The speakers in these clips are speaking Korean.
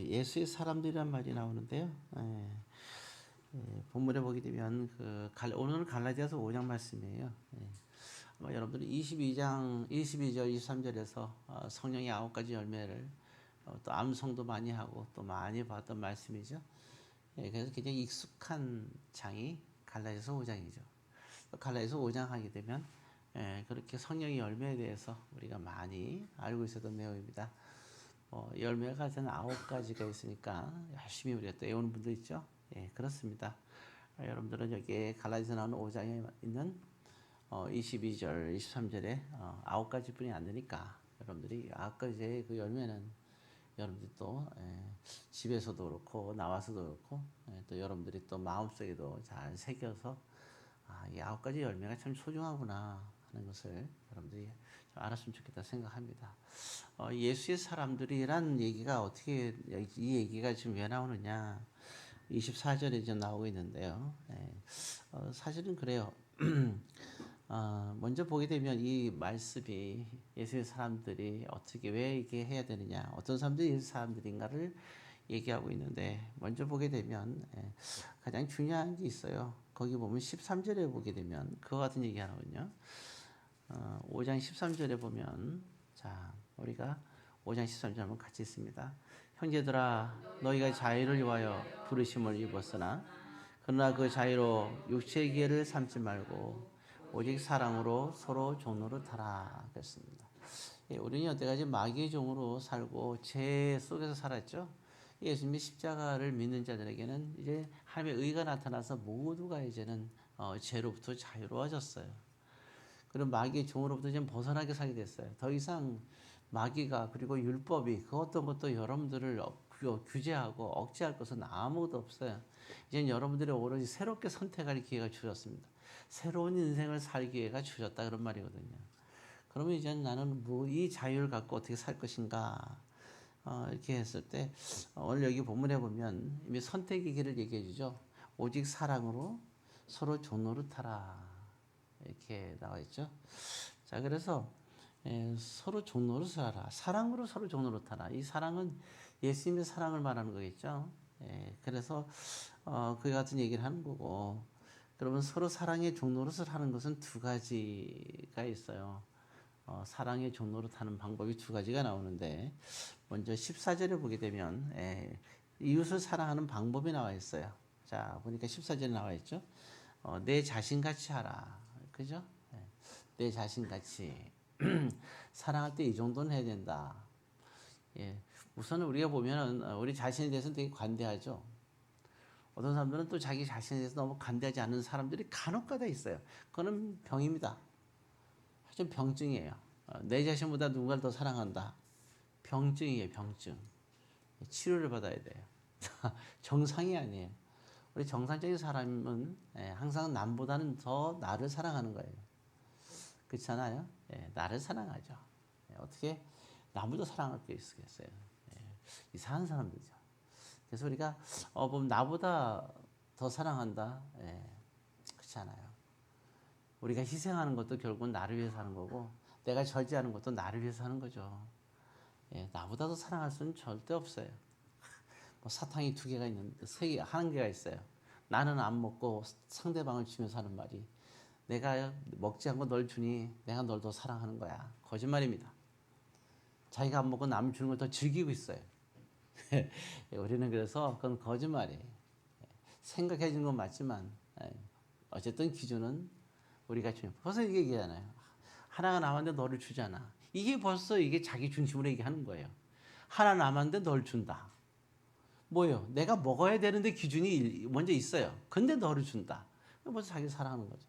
예수의 사람들이란 말이 나오는데요. 본문에 보게 되면 오늘은 갈라디아서 5장 말씀이에요. 아마 여러분들이 22장 22절 23절에서 성령의 9가지 열매를 또 암송도 많이 하고 또 많이 봤던 말씀이죠. 그래서 굉장히 익숙한 장이 갈라디아서 5장이죠. 갈라디아서 5장 하게 되면 그렇게 성령의 열매에 대해서 우리가 많이 알고 있었던 내용입니다. 열매가 저는 9가지가 있으니까 열심히 우리가 또 외우는 분도 있죠. 그렇습니다. 여러분들은 여기에 갈라디아서 나오는 5장에 있는 22절, 23절에 9가지뿐이 안 되니까 여러분들이 9가지의 그 열매는 여러분들이 또 집에서도 그렇고 나와서도 그렇고 또 여러분들이 또 마음속에도 잘 새겨서 이 9가지 열매가 참 소중하구나 하는 것을 여러분들이 좀 알았으면 좋겠다 생각합니다. 예수의 사람들이란 얘기가 어떻게 이 얘기가 지금 왜 나오느냐 24절에 지금 나오고 있는데요. 사실은 그래요. 먼저 보게 되면 이 말씀이 예수의 사람들이 어떻게 왜 이렇게 해야 되느냐 어떤 사람들이 예수 사람들인가를 얘기하고 있는데 먼저 보게 되면 가장 중요한 게 있어요. 거기 보면 13절에 보게 되면 그와 같은 얘기 하거든요. 5장 13절에 보면 자 우리가 5장 13절 한번 같이 있습니다. 형제들아 너희가 자유를 위하여 부르심을 입었으나 그러나 그 자유로 육체의 기회를 삼지 말고 오직 사랑으로 서로 종로를 타라 그랬습니다. 우리는 여태까지 마귀의 종으로 살고 죄 속에서 살았죠. 예수님의 십자가를 믿는 자들에게는 이제 하나님의 의가 나타나서 모두가 이제는 죄로부터 자유로워졌어요. 그럼 마귀의 종으로부터 이제 벗어나게 살게 됐어요. 더 이상 마귀가 그리고 율법이 그 어떤 것도 여러분들을 규제하고 억제할 것은 아무것도 없어요. 이제 여러분들이 오로지 새롭게 선택할 기회가 주어졌습니다. 새로운 인생을 살 기회가 주어졌다 그런 말이거든요. 그러면 이제 나는 이 자유를 갖고 어떻게 살 것인가 이렇게 했을 때 오늘 여기 본문에 보면 이미 선택의 길을 얘기해 주죠. 오직 사랑으로 서로 종노릇하라 이렇게 나와 있죠. 자 그래서 서로 종노릇을 하라. 사랑으로 서로 종노릇하라. 이 사랑은 예수님의 사랑을 말하는 거겠죠. 그래서 그 같은 얘기를 하는 거고 그러면 서로 사랑의 종노릇을 하는 것은 두 가지가 있어요. 사랑의 종노릇 하는 방법이 두 가지가 나오는데 먼저 14절에 보게 되면 이웃을 사랑하는 방법이 나와 있어요. 자 보니까 14절에 나와 있죠. 내 자신같이 하라. 그죠? 내 자신같이 사랑할 때 이 정도는 해야 된다. 우선 우리가 보면은 우리 자신에 대해서는 되게 관대하죠. 어떤 사람들은 또 자기 자신에 대해서 너무 관대하지 않은 사람들이 간혹가다 있어요. 그거는 병입니다. 좀 병증이에요. 내 자신보다 누군가를 더 사랑한다. 병증이에요, 병증. 치료를 받아야 돼요. 정상이 아니에요. 우리 정상적인 사람은 항상 남보다는 더 나를 사랑하는 거예요. 그렇잖아요? 나를 사랑하죠. 어떻게 남보다 사랑할 게 있겠어요? 이상한 사람들이죠. 그래서 우리가 보면 나보다 더 사랑한다. 그렇지 않아요. 우리가 희생하는 것도 결국은 나를 위해서 하는 거고 내가 절제하는 것도 나를 위해서 하는 거죠. 나보다 더 사랑할 수는 절대 없어요. 사탕이 2개가 있는데 3개, 1개가 있어요. 나는 안 먹고 상대방을 주면서 하는 말이 내가 먹지 않고 널 주니 내가 널 더 사랑하는 거야. 거짓말입니다. 자기가 안 먹고 남 주는 걸 더 즐기고 있어요. 우리는 그래서 그건 거짓말이에요. 생각해 주는 건 맞지만 어쨌든 기준은 우리가 주는. 벌써 이게 얘기잖아요. 하나가 남았는데 너를 주잖아. 이게 벌써 이게 자기 중심으로 얘기하는 거예요. 하나 남았는데 널 준다. 뭐예요? 내가 먹어야 되는데 기준이 먼저 있어요. 근데 너를 준다. 벌써 자기 사랑하는 거죠.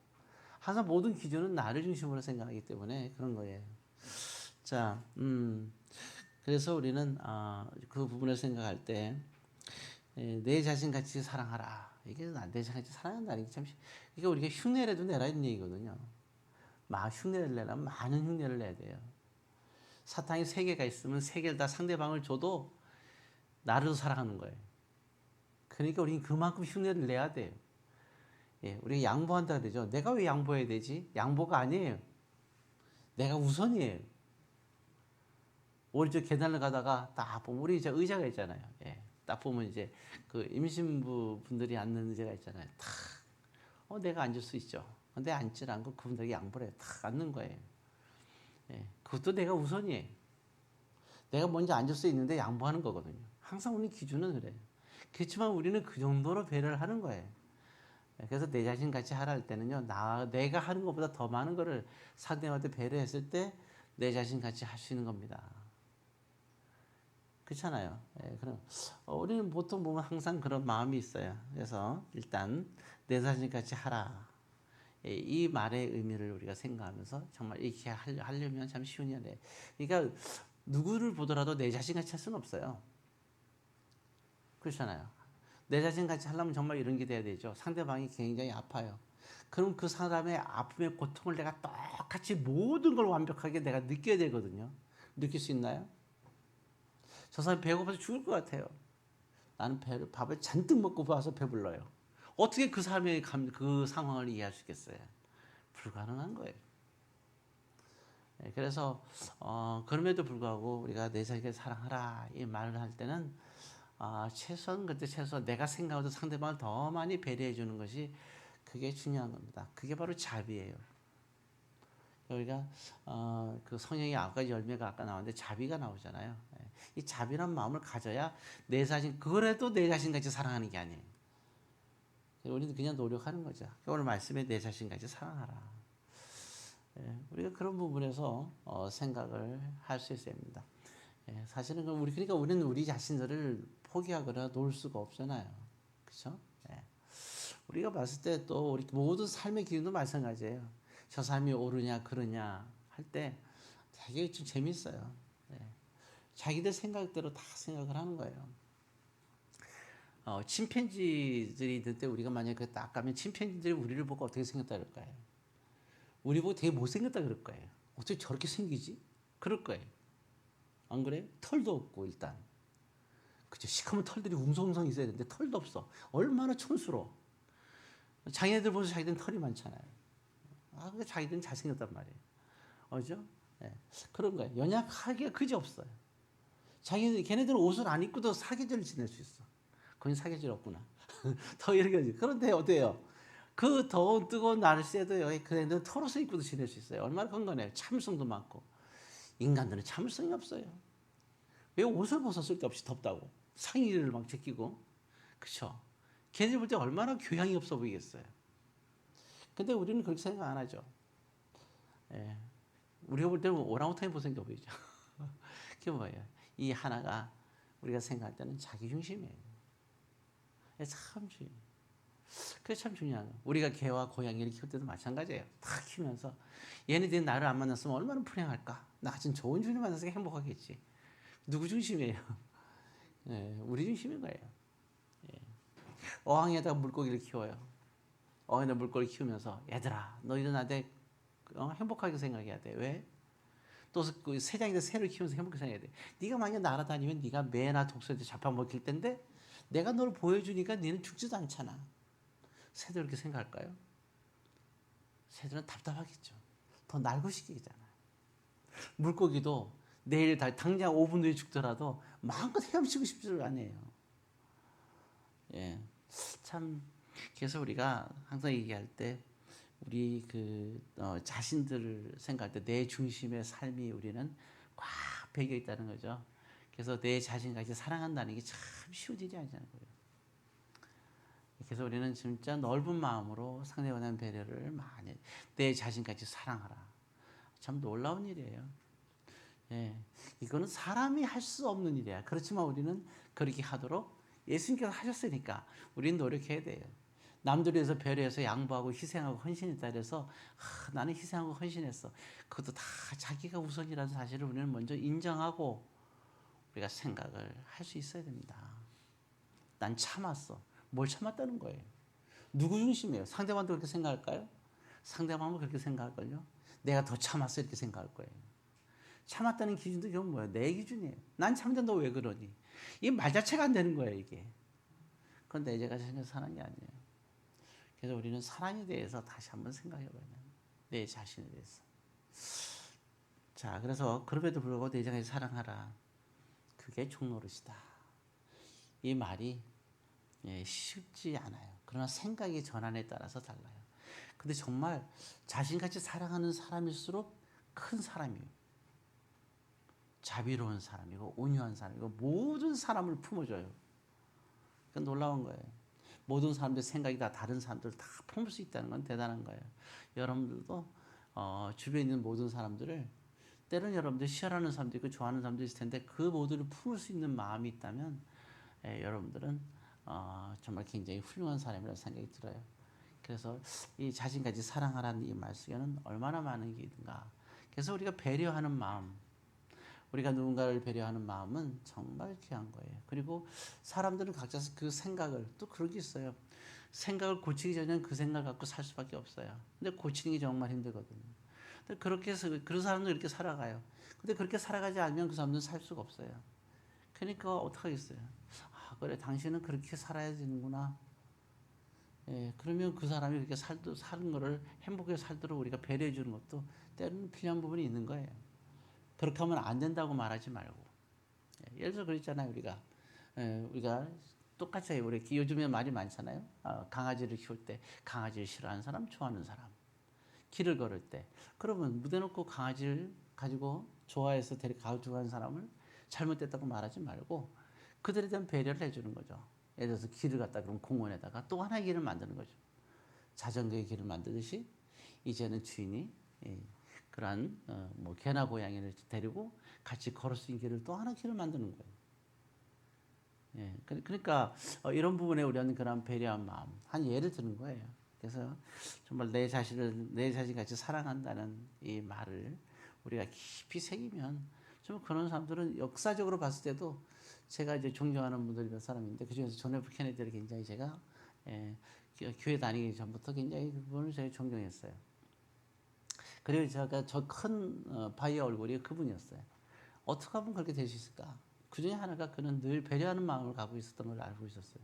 항상 모든 기준은 나를 중심으로 생각하기 때문에 그런 거예요. 자, 그래서 우리는 그 부분을 생각할 때 내 자신 같이 사랑하라. 이게 내 자신 같이 사랑한다는 게 참, 그러니까 우리가 흉내라도 내라 이런 얘기거든요. 흉내를 내려면 많은 흉내를 내야 돼요. 사탕이 3개가 있으면 3개를 다 상대방을 줘도 나를 사랑하는 거예요. 그러니까 우리는 그만큼 흉내를 내야 돼요. 우리가 양보한다 그러죠. 내가 왜 양보해야 되지? 양보가 아니에요. 내가 우선이에요. 우리 저 계단을 가다가 딱 보면 우리 저 의자가 있잖아요. 딱 보면 이제 그 임신부 분들이 앉는 의자가 있잖아요. 탁, 내가 앉을 수 있죠. 근데 앉질 않고 그분들에게 양보를 해요. 탁 앉는 거예요. 예, 그것도 내가 우선이에요. 내가 먼저 앉을 수 있는데 양보하는 거거든요. 항상 우리 기준은 그래요. 그렇지만 우리는 그 정도로 배려를 하는 거예요. 예, 그래서 내 자신 같이 하라 할 때는요, 내가 하는 것보다 더 많은 거를 상대방한테 배려했을 때 내 자신 같이 할 수 있는 겁니다. 그렇잖아요. 예, 그럼 우리는 보통 보면 항상 그런 마음이 있어요. 그래서 일단 내 자신 같이 하라. 예, 이 말의 의미를 우리가 생각하면서 정말 이렇게 하려면 참 쉬운 일이에요. 그러니까 누구를 보더라도 내 자신같이 할 수는 없어요. 그렇잖아요. 내 자신같이 하려면 정말 이런 게 돼야 되죠. 상대방이 굉장히 아파요. 그럼 그 사람의 아픔의 고통을 내가 똑같이 모든 걸 완벽하게 내가 느껴야 되거든요. 느낄 수 있나요? 저 사람이 배고파서 죽을 것 같아요. 나는 밥을 잔뜩 먹고 와서 배불러요. 어떻게 그 사람의 그 상황을 이해할 수 있겠어요? 불가능한 거예요. 그래서 그럼에도 불구하고 우리가 내 자신을 사랑하라 이 말을 할 때는 최소한 그때 최소한 내가 생각하던 상대방을 더 많이 배려해 주는 것이 그게 중요한 겁니다. 그게 바로 자비예요. 우리가 그 성령의 아홉 열매가 아까 나왔는데 자비가 나오잖아요. 이 자비란 마음을 가져야 내 자신 그래도 내 자신같이 사랑하는 게 아니에요. 우리는 그냥 노력하는 거죠. 오늘 말씀에 내 자신같이 사랑하라. 우리가 그런 부분에서 생각을 할 수 있어야 합니다. 사실은 그러니까 우리는 우리 자신들을 포기하거나 놓을 수가 없잖아요. 그렇죠? 우리가 봤을 때 또 우리 모든 삶의 기준도 마찬가지예요. 저 삶이 옳으냐 그러냐 할 때 되게 좀 재밌어요. 자기들 생각대로 다 생각을 하는 거예요. 침팬지들이 있을 때 우리가 만약에 딱 가면 침팬지들이 우리를 보고 어떻게 생겼다 그럴 거예요. 우리 보고 되게 못생겼다 그럴 거예요. 어떻게 저렇게 생기지? 그럴 거예요. 안 그래요? 털도 없고 일단. 그죠? 시커먼 털들이 웅성웅성 있어야 되는데 털도 없어. 얼마나 촌스러워. 장애들 보면서 자기들은 털이 많잖아요. 근데 자기들은 잘생겼단 말이에요. 그죠? 그런 거예요. 연약하기가 그지없어요. 걔네들은 옷을 안 입고도 사계절을 지낼 수 있어. 그건 사계절 없구나. 더 이렇게 그런데 어때요? 그 더운 뜨거운 날씨에도 그네들은 털옷을 입고도 지낼 수 있어요. 얼마나 건강해요. 참을성도 많고. 인간들은 참을성이 없어요. 왜 옷을 벗어 쓸데없이 덥다고 상의를 막 제끼고 그쵸? 걔네들 볼 때 얼마나 교양이 없어 보이겠어요. 근데 우리는 그렇게 생각 안 하죠. 우리가 볼 때는 오랑우탄이 못생겨 보이죠. 그게 뭐예요? 이 하나가 우리가 생각할 때는 자기 중심이에요. 참 중요해요. 그게 참 중요한 거예요. 우리가 개와 고양이를 키울 때도 마찬가지예요. 다 키우면서 얘네들이 나를 안 만났으면 얼마나 불행할까? 나 같은 좋은 주님 만나서 행복하겠지. 누구 중심이에요? 우리 중심인 거예요. 어항에다가 물고기를 키워요. 어항에다 물고기를 키우면서 얘들아 너희도 나한테 행복하게 생각해야 돼. 왜? 또 그 새장에다 새를 키우면서 행복하게 생각해야 돼. 네가 만약 날아다니면 네가 매나 독소한테 잡아먹힐 텐데 내가 너를 보여주니까 너는 죽지도 않잖아. 새들 그렇게 생각할까요? 새들은 답답하겠죠. 더 날고 싶겠잖아요. 물고기도 내일 당장 5분 뒤에 죽더라도 마음껏 헤엄치고 싶지를 않아요. 참 그래서 우리가 항상 얘기할 때 우리 자신들을 생각할 때 내 중심의 삶이 우리는 꽉 배겨 있다는 거죠. 그래서 내 자신까지 사랑한다는 게 참 쉬운 일이 아니잖아요. 그래서 우리는 진짜 넓은 마음으로 상대방에 대한 배려를 많이 내 자신까지 사랑하라. 참 놀라운 일이에요. 이거는 사람이 할 수 없는 일이야. 그렇지만 우리는 그렇게 하도록 예수님께서 하셨으니까 우리는 노력해야 돼요. 남들에 대해서 배려해서 양보하고 희생하고 헌신했다 그래서 나는 희생하고 헌신했어. 그것도 다 자기가 우선이라는 사실을 우리는 먼저 인정하고 우리가 생각을 할 수 있어야 됩니다. 난 참았어. 뭘 참았다는 거예요? 누구 중심이에요? 상대방도 그렇게 생각할까요? 상대방은 그렇게 생각할걸요? 내가 더 참았어 이렇게 생각할 거예요. 참았다는 기준도 이건 뭐예요? 내 기준이에요. 난 참는데 너 왜 그러니? 이게 말 자체가 안 되는 거예요 이게. 그건 내 제가 생겨서 사는 게 아니에요. 그래서 우리는 사랑에 대해서 다시 한번 생각해 봐야 돼요. 내 자신에 대해서. 자, 그래서 그럼에도 불구하고 내 자신을 사랑하라. 그게 종노릇이다. 이 말이 쉽지 않아요. 그러나 생각의 전환에 따라서 달라요. 근데 정말 자신같이 사랑하는 사람일수록 큰 사람이에요. 자비로운 사람이고 온유한 사람이고 모든 사람을 품어줘요. 그건 놀라운 거예요. 모든 사람들 생각이 다 다른 사람들을 다 품을 수 있다는 건 대단한 거예요. 여러분들도 주변에 있는 모든 사람들을 때로는 여러분들 싫어하는 사람도 있고 좋아하는 사람도 있을 텐데 그 모두를 품을 수 있는 마음이 있다면 여러분들은 정말 굉장히 훌륭한 사람이라고 생각이 들어요. 그래서 이 자신까지 사랑하라는 이 말씀에는 얼마나 많은 게 있는가. 그래서 우리가 배려하는 마음, 우리가 누군가를 배려하는 마음은 정말 귀한 거예요. 그리고 사람들은 각자 그 생각을 또 그런 게 있어요. 생각을 고치기 전에는 그 생각을 갖고 살 수밖에 없어요. 근데 고치는 게 정말 힘들거든요. 근데 그렇게 해서 그런 사람도 이렇게 살아가요. 근데 그렇게 살아가지 않으면 그 사람들은 살 수가 없어요. 그러니까 어떡하겠어요. 아, 그래, 당신은 그렇게 살아야 되는구나. 그러면 그 사람이 그렇게 사는 거를 행복하게 살도록 우리가 배려해 주는 것도 때로는 필요한 부분이 있는 거예요. 그렇게 하면 안 된다고 말하지 말고. 예를 들어 그랬잖아요, 우리가 똑같이 해요. 우리 요즘에 말이 많잖아요. 강아지를 키울 때 강아지를 싫어하는 사람, 좋아하는 사람. 길을 걸을 때. 그러면 무대놓고 강아지를 가지고 좋아해서 가지고 가는 사람을 잘못됐다고 말하지 말고 그들에 대한 배려를 해주는 거죠. 예를 들어서 길을 갔다 그러면 공원에다가 또 하나의 길을 만드는 거죠. 자전거의 길을 만들듯이 이제는 주인이 그러한 뭐 개나 고양이를 데리고 같이 걸을 수 있는 길을 또 하나 길을 만드는 거예요. 그러니까 이런 부분에 우리는 그런 배려한 마음 한 예를 드는 거예요. 그래서 정말 내 자신같이 사랑한다는 이 말을 우리가 깊이 새기면 좀 그런 사람들은 역사적으로 봤을 때도 제가 이제 존경하는 분들이 몇 사람인데 그중에서 존 F 케네디를 굉장히 제가 교회 다니기 전부터 굉장히 그분을 제가 존경했어요. 그리고 제가 저 큰 바위의 얼굴이 그분이었어요. 어떻게 하면 그렇게 될 수 있을까? 그 중에 하나가 그는 늘 배려하는 마음을 갖고 있었던 걸 알고 있었어요.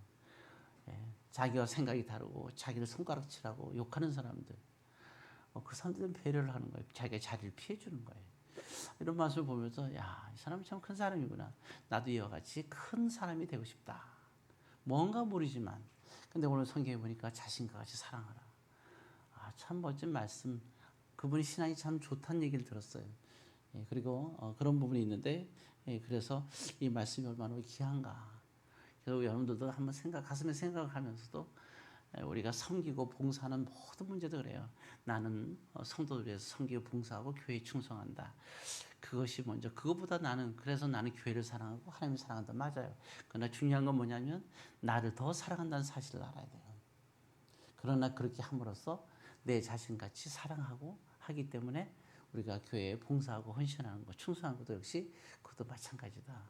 자기와 생각이 다르고 자기를 손가락질하고 욕하는 사람들. 그 사람들은 배려를 하는 거예요. 자기가 자리를 피해주는 거예요. 이런 말씀을 보면서 야, 이 사람이 참 큰 사람이구나. 나도 이와 같이 큰 사람이 되고 싶다. 뭔가 모르지만 근데 오늘 성경에 보니까 자신과 같이 사랑하라. 참 멋진 말씀. 그분이 신앙이 참 좋다는 얘기를 들었어요. 그리고 그런 부분이 있는데 그래서 이 말씀이 얼마나 귀한가. 그래서 여러분들도 한번 가슴에 생각하면서도 우리가 섬기고 봉사하는 모든 문제도 그래요. 나는 성도들 위해서 섬기고 봉사하고 교회에 충성한다. 그것이 먼저 그것보다 그래서 나는 교회를 사랑하고 하나님을 사랑한다. 맞아요. 그러나 중요한 건 뭐냐면 나를 더 사랑한다는 사실을 알아야 돼요. 그러나 그렇게 함으로써 내 자신같이 사랑하고 하기 때문에 우리가 교회에 봉사하고 헌신하는 것, 충성하는 것도 역시 그것도 마찬가지다.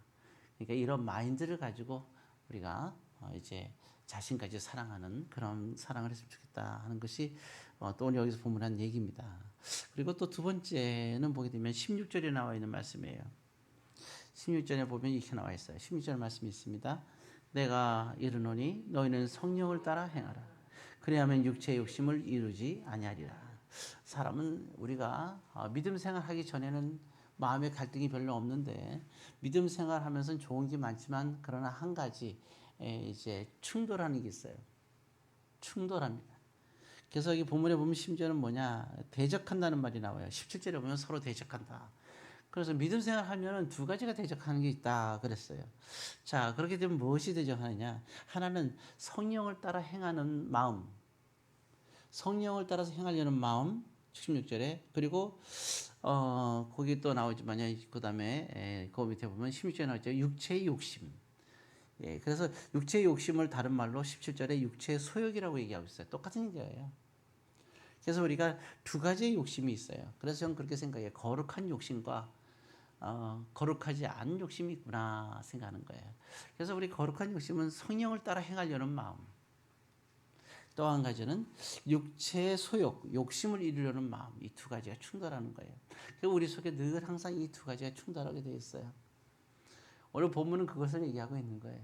그러니까 이런 마인드를 가지고 우리가 이제 자신까지 사랑하는 그런 사랑을 했으면 좋겠다 하는 것이 또 오늘 여기서 본문한 얘기입니다. 그리고 또 두 번째는 보게 되면 16절에 나와 있는 말씀이에요. 16절에 보면 이렇게 나와 있어요. 16절 말씀이 있습니다. 내가 이르노니 너희는 성령을 따라 행하라. 그래야만 육체의 욕심을 이루지 아니하리라. 사람은 우리가 믿음 생활하기 전에는 마음의 갈등이 별로 없는데 믿음 생활하면서는 좋은 게 많지만 그러나 한 가지 이제 충돌하는 게 있어요. 충돌합니다. 그래서 여기 본문에 보면 심지어는 뭐냐 대적한다는 말이 나와요. 17절에 보면 서로 대적한다. 그래서 믿음 생활하면은 두 가지가 대적하는 게 있다 그랬어요. 자, 그렇게 되면 무엇이 대적하느냐? 하나는 성령을 따라 행하는 마음. 성령을 따라서 행하려는 마음. 16절에 그리고 거기 또 나오지만요. 그다음에 그 밑에 보면 16절에 나오죠. 육체의 욕심. 그래서 육체의 욕심을 다른 말로 17절에 육체의 소욕이라고 얘기하고 있어요. 똑같은 얘기예요. 그래서 우리가 두 가지의 욕심이 있어요. 그래서 저는 그렇게 생각해요. 거룩한 욕심과 거룩하지 않은 욕심이 있구나 생각하는 거예요. 그래서 우리 거룩한 욕심은 성령을 따라 행하려는 마음. 또 한 가지는 육체의 소욕, 욕심을 이루려는 마음. 이 두 가지가 충돌하는 거예요. 그리고 우리 속에 늘 항상 이 두 가지가 충돌하게 되어 있어요. 오늘 본문은 그것을 얘기하고 있는 거예요.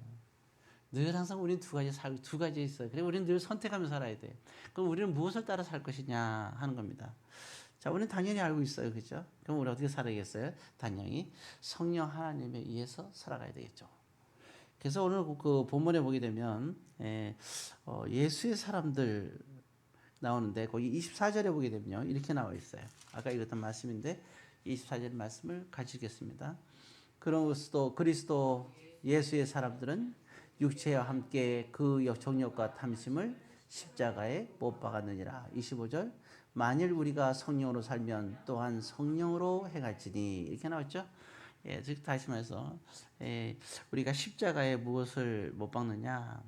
늘 항상 우리는 두 가지 있어요. 그리고 우리는 늘 선택하면서 살아야 돼요. 그럼 우리는 무엇을 따라 살 것이냐 하는 겁니다. 자, 우리는 당연히 알고 있어요. 그죠? 그럼 우리 어떻게 살아야겠어요? 당연히 성령 하나님에 의해서 살아가야 되겠죠. 그래서 오늘 그 본문에 보게 되면 예수의 사람들 나오는데 거기 24절에 보게 되면요. 이렇게 나와 있어요. 아까 읽었던 말씀인데 24절 말씀을 같이 읽겠습니다. 그리스도 예수의 사람들은 육체와 함께 그 정욕과 탐심을 십자가에 못 박았느니라. 25절 만일 우리가 성령으로 살면 또한 성령으로 행할지니 이렇게 나왔죠. 즉 다시 말해서 우리가 십자가에 무엇을 못 박느냐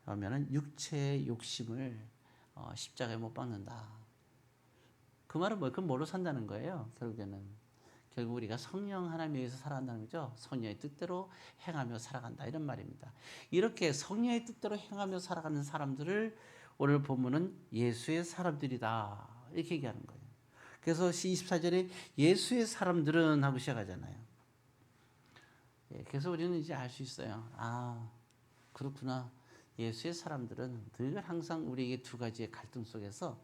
그러면은 육체의 욕심을 십자가에 못 박는다. 그 말은 뭐 그럼 뭘로 산다는 거예요? 결국 우리가 성령 하나님에 의해서 살아간다는 거죠. 성령의 뜻대로 행하며 살아간다 이런 말입니다. 이렇게 성령의 뜻대로 행하며 살아가는 사람들을 오늘 본문은 예수의 사람들이다 이렇게 얘기하는 거예요. 그래서 24절에 예수의 사람들은 하고 시작하잖아요. 그래서 우리는 이제 알 수 있어요. 아 그렇구나. 예수의 사람들은 늘 항상 우리에게 두 가지의 갈등 속에서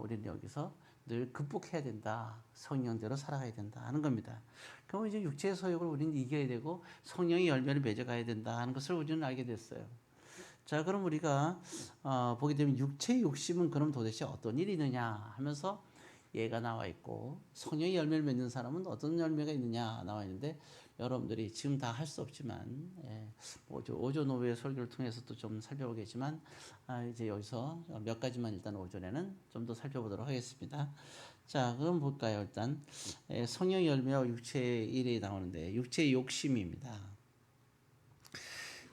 우리는 여기서 늘 극복해야 된다. 성령대로 살아가야 된다 하는 겁니다. 그럼 이제 육체의 소욕을 우리는 이겨야 되고 성령의 열매를 맺어가야 된다 하는 것을 우리는 알게 됐어요. 자, 그럼 우리가 보게 되면 육체의 욕심은 그럼 도대체 어떤 일이 있느냐 하면서 예가 나와 있고 성령의 열매를 맺는 사람은 어떤 열매가 있느냐 나와 있는데 여러분들이 지금 다 할 수 없지만 오전 오후의 설교를 통해서도 좀 살펴보겠지만 이제 여기서 몇 가지만 일단 오전에는 좀 더 살펴보도록 하겠습니다. 자, 그럼 볼까요? 일단 성령 열매와 육체의 일이 나오는데 육체의 욕심입니다.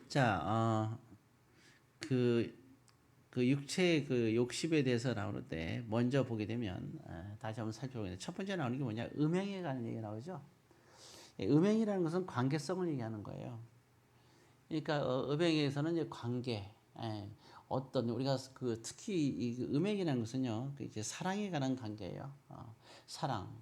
자, 그 육체의 그 욕심에 대해서 나오는데 먼저 보게 되면 다시 한번 살펴보겠습니다. 첫 번째 나오는 게 뭐냐? 음행에 관한 얘기가 나오죠. 음행이라는 것은 관계성을 얘기하는 거예요. 그러니까 음행에서는 이제 관계, 어떤 우리가 그 특히 이 음행이라는 것은요, 이제 사랑에 관한 관계예요. 사랑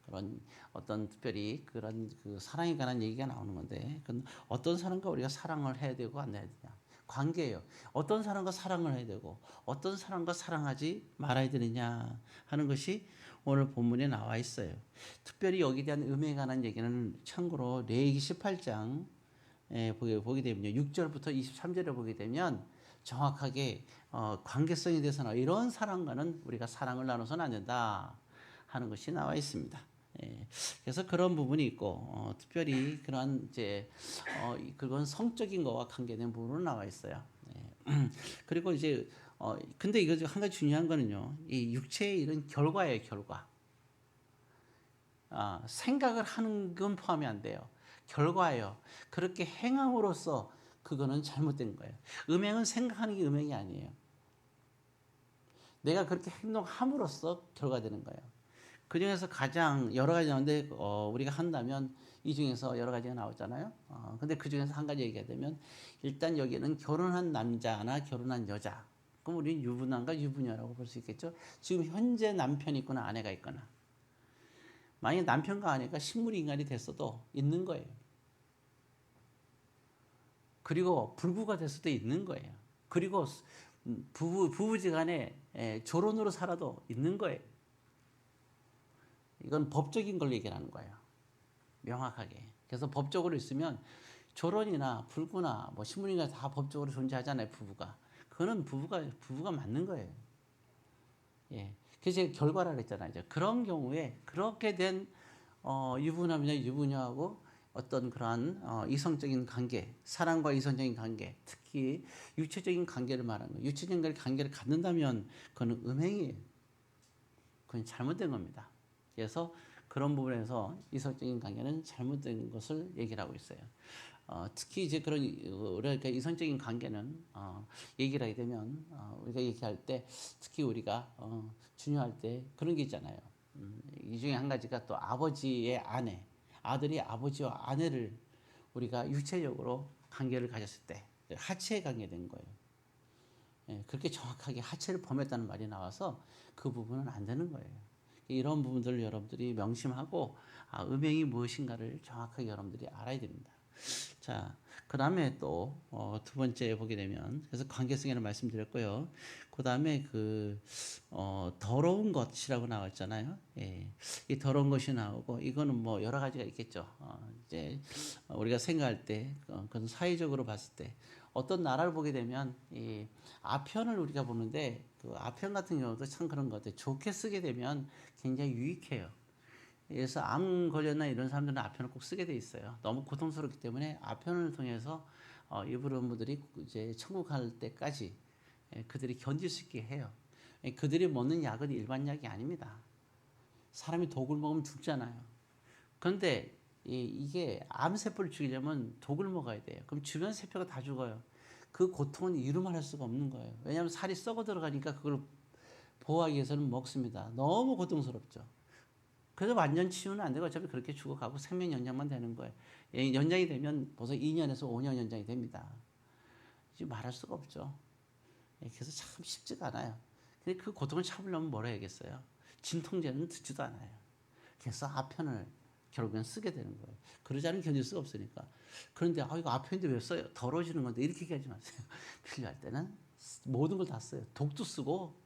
그런 어떤 특별히 그런 그 사랑에 관한 얘기가 나오는 건데, 그건 어떤 사람과 우리가 사랑을 해야 되고 안 해야 되냐 관계예요. 어떤 사람과 사랑을 해야 되고 어떤 사람과 사랑하지 말아야 되느냐 하는 것이 오늘 본문에 나와 있어요. 특별히 여기에 대한 음행에 관한 얘기는 참고로 레위기 18장 보게 되면요. 6절부터 23절에 보게 되면 정확하게 관계성에 대해서 나와 이런 사람과는 우리가 사랑을 나눠서는 안 된다 하는 것이 나와 있습니다. 그래서 그런 부분이 있고 특별히 그런 이제 그건 성적인 거와 관계된 부분으로 나와 있어요. 그리고 이제 근데 이거 한 가지 중요한 거는요. 이 육체의 이런 결과예요, 결과. 생각을 하는 건 포함이 안 돼요. 결과예요. 그렇게 행함으로써 그거는 잘못된 거예요. 음행은 생각하는 게 음행이 아니에요. 내가 그렇게 행동함으로써 결과되는 거예요. 그 중에서 가장 여러 가지 나오는데 우리가 한다면 이 중에서 여러 가지가 나오잖아요. 근데 그 중에서 한 가지 얘기가 되면 일단 여기는 결혼한 남자나 결혼한 여자. 그럼 우리는 유부남과 유부녀라고 볼 수 있겠죠. 지금 현재 남편이 있거나 아내가 있거나 만약 남편과 아내가 식물 인간이 됐어도 있는 거예요. 그리고 불구가 됐을 때 있는 거예요. 그리고 부부지간에 조론으로 살아도 있는 거예요. 이건 법적인 걸 얘기하는 거예요. 명확하게. 그래서 법적으로 있으면 조론이나 불구나 뭐 식물인가 다 법적으로 존재하잖아요. 부부가. 그거는 부부가 맞는 거예요. 예. 그래서 제가 결과라 그랬잖아요. 그런 경우에 그렇게 된 유부남이나 유부녀하고 어떤 그러한 이성적인 관계, 사랑과 이성적인 관계, 특히 육체적인 관계를 말하는 거예요. 육체적인 관계를 갖는다면 그건 음행이에요. 그건 잘못된 겁니다. 그래서 그런 부분에서 이성적인 관계는 잘못된 것을 얘기를 하고 있어요. 특히 이제 그런 우리가 이성적인 관계는 얘기를 하게 되면 우리가 얘기할 때 특히 우리가 중요할 때 그런 게 있잖아요. 이 중에 한 가지가 또 아버지의 아내, 아들이 아버지와 아내를 우리가 육체적으로 관계를 가졌을 때 하체 관계된 거예요. 그렇게 정확하게 하체를 범했다는 말이 나와서 그 부분은 안 되는 거예요. 이런 부분들을 여러분들이 명심하고 음행이 무엇인가를 정확하게 여러분들이 알아야 됩니다. 자, 그 다음에 또, 두 번째 보게 되면, 그래서 관계성에는 말씀드렸고요. 그 다음에 더러운 것이라고 나왔잖아요. 예. 이 더러운 것이 나오고, 이거는 뭐 여러 가지가 있겠죠. 이제, 우리가 생각할 때, 그건 사회적으로 봤을 때, 어떤 나라를 보게 되면, 이 아편을 우리가 보는데, 그 아편 같은 경우도 참 그런 것 같아요. 좋게 쓰게 되면 굉장히 유익해요. 그래서 암 걸렸나 이런 사람들은 아편을 꼭 쓰게 돼 있어요. 너무 고통스럽기 때문에 아편을 통해서 일부 분들이 이제 천국 갈 때까지 그들이 견딜 수 있게 해요. 그들이 먹는 약은 일반 약이 아닙니다. 사람이 독을 먹으면 죽잖아요. 그런데 이게 암세포를 죽이려면 독을 먹어야 돼요. 그럼 주변 세포가 다 죽어요. 그 고통은 이루말할 수가 없는 거예요. 왜냐하면 살이 썩어 들어가니까 그걸 보호하기 위해서는 먹습니다. 너무 고통스럽죠. 그래서 완전 치유는 안 되고 어차피 그렇게 죽어가고 생명 연장만 되는 거예요. 연장이 되면 벌써 2년에서 5년 연장이 됩니다. 이제 말할 수가 없죠. 그래서 참 쉽지가 않아요. 근데 그 고통을 참으려면 뭘 해야겠어요? 진통제는 듣지도 않아요. 그래서 아편을 결국엔 쓰게 되는 거예요. 그러지 않으면 견딜 수가 없으니까. 그런데 이거 아편인데 왜 써요? 더러워지는 건데 이렇게 얘기하지 마세요. 필요할 때는 모든 걸 다 써요. 독도 쓰고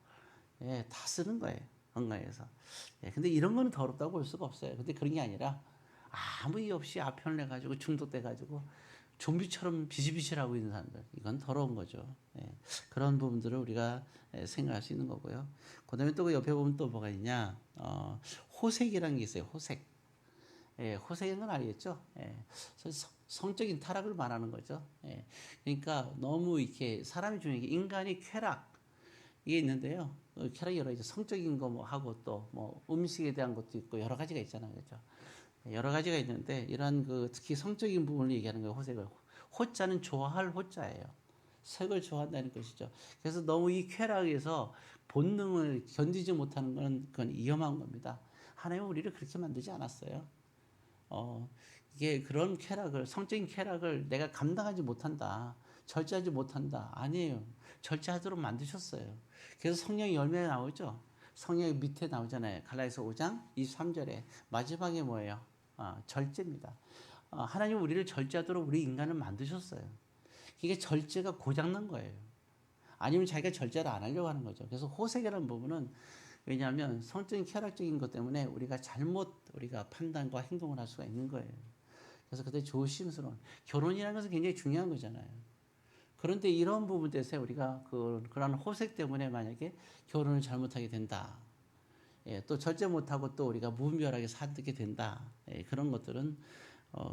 다 쓰는 거예요. 건강에서. 근데 이런 거는 더럽다고 볼 수가 없어요. 근데 그런 게 아니라 아무 이유 없이 아편을 내가지고 중독돼가지고 좀비처럼 비실비실하고 있는 사람들. 이건 더러운 거죠. 그런 부분들을 우리가 생각할 수 있는 거고요. 그 다음에 또 그 옆에 보면 또 뭐가 있냐. 호색이라는 게 있어요. 호색. 호색인 건 알겠죠? 성적인 타락을 말하는 거죠. 그러니까 너무 이렇게 사람이 중요한 게 인간이 쾌락, 이게 있는데요. 쾌락이 여러 가지 성적인 거 뭐 하고 또 뭐 음식에 대한 것도 있고 여러 가지가 있잖아요. 그렇죠? 여러 가지가 있는데 이러한 특히 성적인 부분을 얘기하는 거예요. 호색을. 호자는 좋아할 호자예요. 색을 좋아한다는 것이죠. 그래서 너무 이 쾌락에서 본능을 견디지 못하는 건 그건 위험한 겁니다. 하나님은 우리를 그렇게 만들지 않았어요. 이게 그런 쾌락을, 성적인 쾌락을 내가 감당하지 못한다. 절제하지 못한다. 아니에요. 절제하도록 만드셨어요. 그래서 성령의 열매가 나오죠. 성령의 밑에 나오잖아요. 갈라디아서 5장 23절에 마지막에 뭐예요? 절제입니다. 하나님 우리를 절제하도록 우리 인간을 만드셨어요. 이게 절제가 고장난 거예요. 아니면 자기가 절제를 안 하려고 하는 거죠. 그래서 호색이라는 부분은 왜냐하면 성적인 쾌락적인 것 때문에 우리가 우리가 판단과 행동을 할 수가 있는 거예요. 그래서 그때 조심스러운 결혼이라는 것은 굉장히 중요한 거잖아요. 그런데 이런 부분에서 우리가 그런 호색 때문에 만약에 결혼을 잘못하게 된다. 또 절제 못하고 또 우리가 무분별하게 살게 된다. 그런 것들은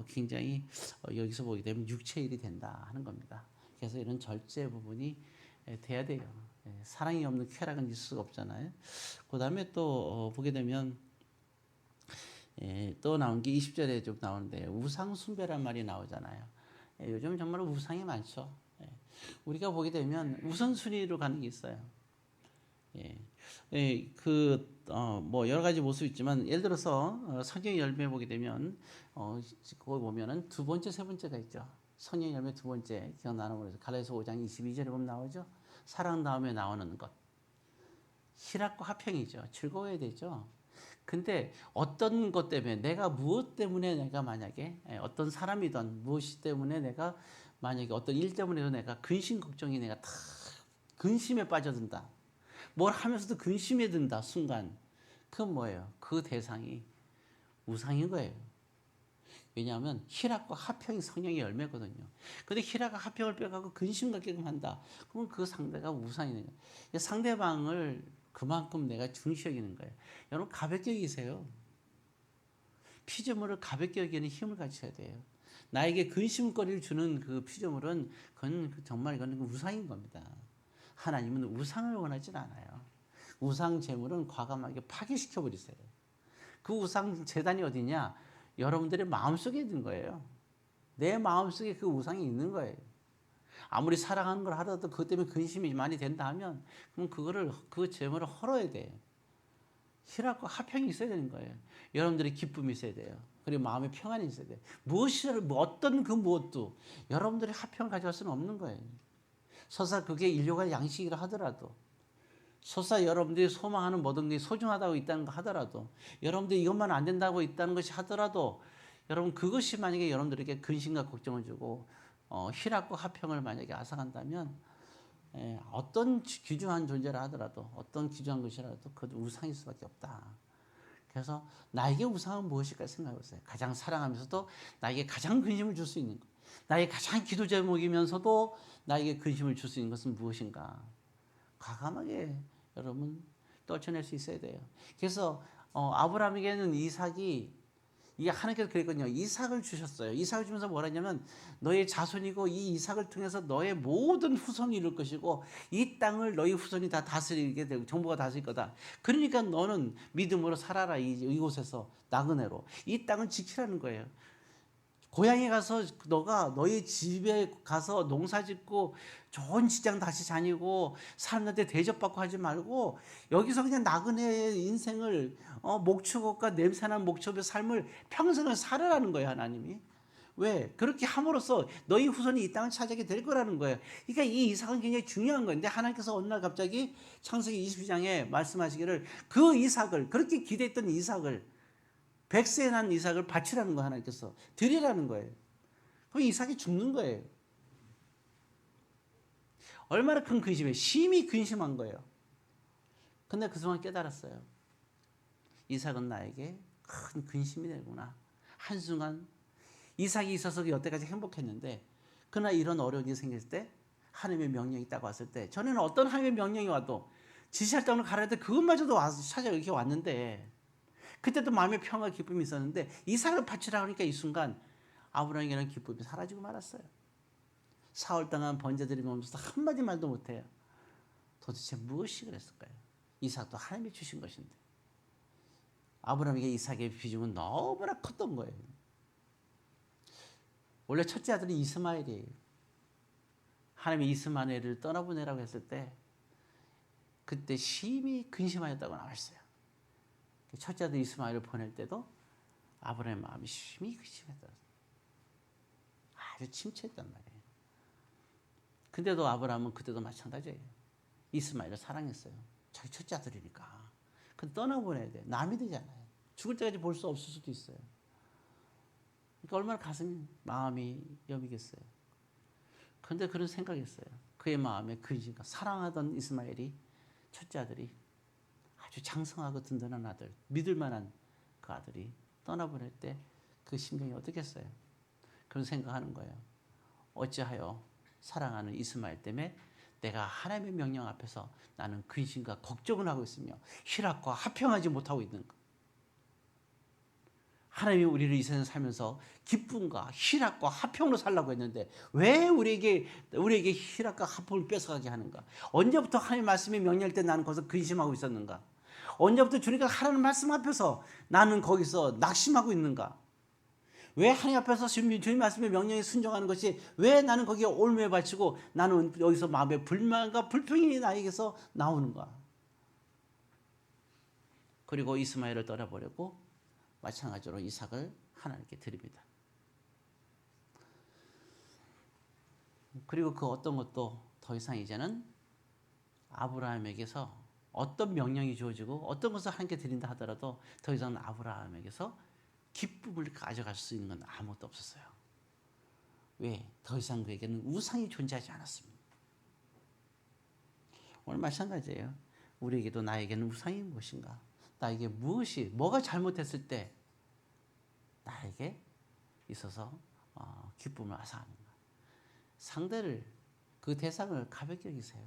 굉장히 여기서 보게 되면 육체일이 된다 하는 겁니다. 그래서 이런 절제 부분이 돼야 돼요. 사랑이 없는 쾌락은 있을 수가 없잖아요. 그 다음에 또 보게 되면 또 나온 게 20절에 좀 나오는데 우상 숭배란 말이 나오잖아요. 요즘 정말 우상이 많죠. 우리가 보게 되면 우선순위로 가는 게 있어요. 뭐 여러 가지 모습이 있지만 예를 들어서 성경 열매 보게 되면 그거 보면은 두 번째, 세 번째가 있죠. 성령 열매 두 번째 기억나는 거에서 갈라디아서 5장 22절에 보면 나오죠. 사랑 다음에 나오는 것. 희락과 화평이죠. 즐거워야 되죠. 근데 어떤 것 때문에 내가 무엇 때문에 내가 만약에 어떤 사람이든 무엇이 때문에 내가 만약에 어떤 일 때문에도 내가 근심 걱정이 내가 다 근심에 빠져든다. 뭘 하면서도 근심에 든다 순간. 그건 뭐예요? 그 대상이 우상인 거예요. 왜냐하면 희락과 화평이 성령의 열매거든요. 근데 희락과 화평을 빼가고 근심 갖게끔 한다. 그럼 그 상대가 우상이네요. 상대방을 그만큼 내가 중시 여기는 거예요. 여러분 가볍게 여기세요. 피조물을 가볍게 여기는 힘을 갖춰야 돼요. 나에게 근심거리를 주는 그 피조물은 그건 정말 이거는 우상인 겁니다. 하나님은 우상을 원하진 않아요. 우상 제물은 과감하게 파괴시켜 버리세요. 그 우상 재단이 어디냐? 여러분들의 마음속에 있는 거예요. 내 마음속에 그 우상이 있는 거예요. 아무리 사랑하는 걸 하더라도 그것 때문에 근심이 많이 된다 하면 그럼 그 제물을 헐어야 돼요. 희락과 화평이 있어야 되는 거예요. 여러분들의 기쁨이 있어야 돼요. 그리고 마음의 평안이 있어야 돼요. 어떤 그 무엇도 여러분들의 화평을 가져갈 수는 없는 거예요. 설사 그게 인류가 양식이라 하더라도 설사 여러분들이 소망하는 모든 게 소중하다고 있다는 거 하더라도 여러분들이 이것만 안 된다고 있다는 것이 하더라도 여러분 그것이 만약에 여러분들에게 근심과 걱정을 주고 희락과 화평을 만약에 앗아간다면 어떤 귀중한 존재라 하더라도 어떤 귀중한 것이라도 그것도 우상일 수밖에 없다. 그래서 나에게 우상은 무엇일까 생각해보세요. 가장 사랑하면서도 나에게 가장 근심을 줄 수 있는 것, 나에게 가장 기도 제목이면서도 나에게 근심을 줄 수 있는 것은 무엇인가. 과감하게 여러분 떨쳐낼 수 있어야 돼요. 그래서 아브라함에게는 이삭이, 이게 하나님께서 그랬거든요. 이삭을 주셨어요. 이삭을 주면서 뭐라 했냐면 너의 자손이고 이 이삭을 통해서 너의 모든 후손이 이룰 것이고 이 땅을 너희 후손이 다 다스리게 되고 정부가 다스릴 거다. 그러니까 너는 믿음으로 살아라. 이곳에서 나그네로 이 땅을 지키라는 거예요. 고향에 가서 너가 너희 집에 가서 농사짓고 좋은 직장 다시 다니고 사람들한테 대접받고 하지 말고 여기서 그냥 나그네의 인생을 목축업과 냄새나는 목축업의 삶을 평생을 살아라는 거예요. 하나님이. 왜? 그렇게 함으로써 너희 후손이 이 땅을 차지하게 될 거라는 거예요. 그러니까 이 이삭은 굉장히 중요한 거예요. 근데 하나님께서 어느 날 갑자기 창세기 22장에 말씀하시기를 그 이삭을, 그렇게 기대했던 이삭을, 백세에 난 이삭을 바치라는 거, 하나님께서 드리라는 거예요. 그럼 이삭이 죽는 거예요. 얼마나 큰 근심이에요. 심히 근심한 거예요. 근데 그 순간 깨달았어요. 이삭은 나에게 큰 근심이 되구나. 한순간 이삭이 있어서 여태까지 행복했는데 그러나 이런 어려움이 생겼을 때 하나님의 명령이 딱 왔을 때 전에는 어떤 하나님의 명령이 와도 지시할 땅을 가라 할 때 그것마저도 와서 찾아 이렇게 왔는데 그때도 마음의 평화 기쁨이 있었는데 이삭을 바치라 하니까 이 순간 아브라함에게는 기쁨이 사라지고 말았어요. 사흘 동안 번제들이 오면서 한마디 말도 못해요. 도대체 무엇이 그랬을까요? 이삭도 하나님이 주신 것인데 아브라함에게 이삭의 비중은 너무나 컸던 거예요. 원래 첫째 아들이 이스마엘이에요. 하나님이 이스마엘을 떠나보내라고 했을 때 그때 심히 근심하였다고 나와 있어요. 첫째 아들 이스마엘을 보낼 때도 아브라함의 마음이 심히 근심했다. 아주 침체했단 말이에요. 근데도 아브라함은 그때도 마찬가지예요. 이스마엘을 사랑했어요. 자기 첫째 아들이니까. 근데 떠나보내야 돼. 남이 되잖아요. 죽을 때까지 볼 수 없을 수도 있어요. 그러니까 얼마나 가슴이, 마음이 여미겠어요. 그런데 그런 생각했어요. 그의 마음에 근심과 사랑하던 이스마엘이, 첫째 아들이 아주 장성하고 든든한 아들, 믿을 만한 그 아들이 떠나보낼 때 그 심정이 어떻겠어요? 그런 생각하는 거예요. 어찌하여 사랑하는 이스마엘 때문에 내가 하나님의 명령 앞에서 나는 근심과 걱정을 하고 있으며 희락과 화평하지 못하고 있는가? 하나님이 우리를 이 세상에 살면서 기쁨과 희락과 화평으로 살라고 했는데 왜 우리에게 희락과 화평을 뺏어가게 하는가? 언제부터 하나님 말씀이 명령할 때 나는 거기서 근심하고 있었는가? 언제부터 주님과 하라는 말씀 앞에서 나는 거기서 낙심하고 있는가? 왜 하나님 앞에서 주님 말씀의 명령에 순종하는 것이 왜 나는 거기에 올무에 바치고 나는 여기서 마음의 불만과 불평이 나에게서 나오는가? 그리고 이스마엘을 떠나버리고 마찬가지로 이삭을 하나님께 드립니다. 그리고 그 어떤 것도 더 이상 이제는 아브라함에게서 어떤 명령이 주어지고 어떤 것을 하나님께 드린다 하더라도 더 이상 아브라함에게서 기쁨을 가져갈 수 있는 건 아무것도 없었어요. 왜? 더 이상 그에게는 우상이 존재하지 않았습니다. 오늘 마찬가지예요. 우리에게도 나에게는 우상이 무엇인가? 나에게 뭐가 잘못했을 때 나에게 있어서 기쁨을 앗아가는가? 상대를, 그 대상을 가볍게 여기세요.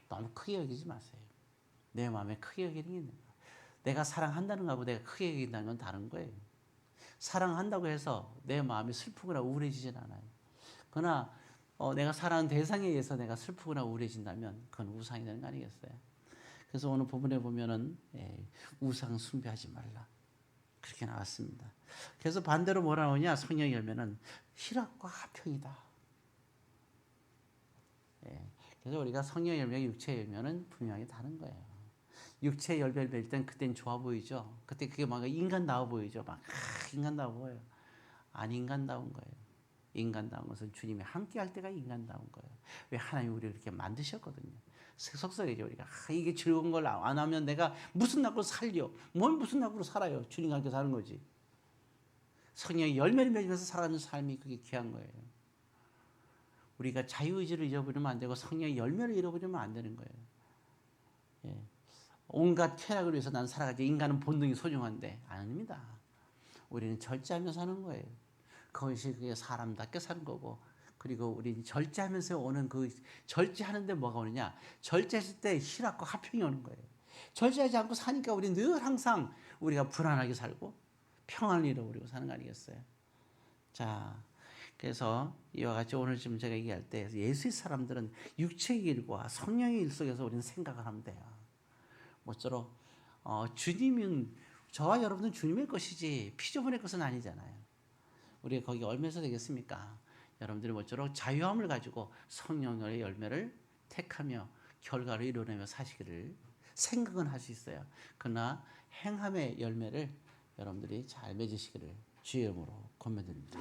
너무 크게 여기지 마세요. 내 마음에 크게 여기는 게 있는가? 내가 사랑한다는 거하고 내가 크게 여긴다는 건 다른 거예요. 사랑한다고 해서 내 마음이 슬프거나 우울해지진 않아요. 그러나 내가 사랑하는 대상에 의해서 내가 슬프거나 우울해진다면 그건 우상이 되는 거 아니겠어요? 그래서 오늘 본문에 보면은 우상 숭배하지 말라 그렇게 나왔습니다. 그래서 반대로 뭐라 나오냐? 성경 열면은 희락과 화평이다. 그래서 우리가 성령 열매, 육체 열매는 분명히 다른 거예요. 육체 열매일 땐 그땐 좋아 보이죠. 그때 그게 막 인간다워 보이죠. 막 인간다워 보여요. 안 인간다운 거예요. 인간다운 것은 주님이 함께할 때가 인간다운 거예요. 왜 하나님이 우리를 그렇게 만드셨거든요. 속썩이죠 우리가. 이게 즐거운 걸 안 하면 내가 무슨 낙으로 살려? 뭘 무슨 낙으로 살아요? 주님과 함께 사는 거지. 성령의 열매를 맺으면서 살아가는 삶이 그게 귀한 거예요. 우리가 자유의지를 잃어버리면 안 되고 성령의 열매를 잃어버리면 안 되는 거예요. 예. 온갖 쾌락을 위해서 난 살아가지 인간은 본능이 소중한데 아닙니다. 우리는 절제하며 사는 거예요. 그것이 그게 사람답게 사는 거고 그리고 우리는 절제하면서 오는 그 절제하는데 뭐가 오느냐 절제했을 때 희락과 화평이 오는 거예요. 절제하지 않고 사니까 우리는 늘 항상 우리가 불안하게 살고 평안을 잃어버리고 사는 거 아니겠어요? 자, 그래서 이와 같이 오늘 지금 제가 얘기할 때 예수의 사람들은 육체의 일과 성령의 일 속에서 우리는 생각을 하면 돼요. 모쪼록 주님은 저와 여러분은 주님의 것이지 피조물의 것은 아니잖아요. 우리가 거기 얼마서 되겠습니까? 여러분들이 모쪼록 자유함을 가지고 성령의 열매를 택하며 결과를 이루어내며 사시기를 생각은 할 수 있어요. 그러나 행함의 열매를 여러분들이 잘 맺으시기를 주의 이름으로 권면드립니다.